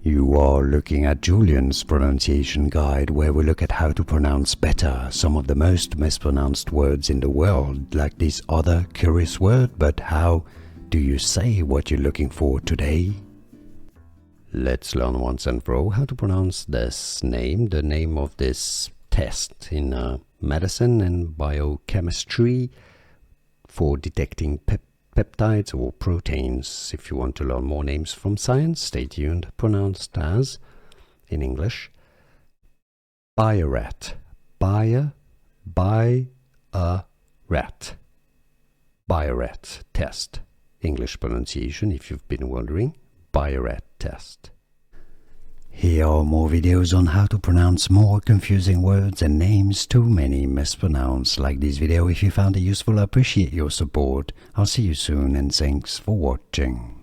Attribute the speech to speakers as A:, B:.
A: You are looking at Julian's pronunciation guide, where we look at how to pronounce better some of the most mispronounced words in the world, like this other curious word. But how do you say what you're looking for today? Let's learn once and for all how to pronounce this name, the name of this test in medicine and biochemistry for detecting peptides or proteins. If you want to learn more names from science, stay tuned. Pronounced as, in English, Biuret. Biuret. Biuret test. English pronunciation, if you've been wondering. Biuret test. Here are more videos on how to pronounce more confusing words and names too many mispronounced. Like this video if you found it useful. I appreciate your support. I'll see you soon and thanks for watching.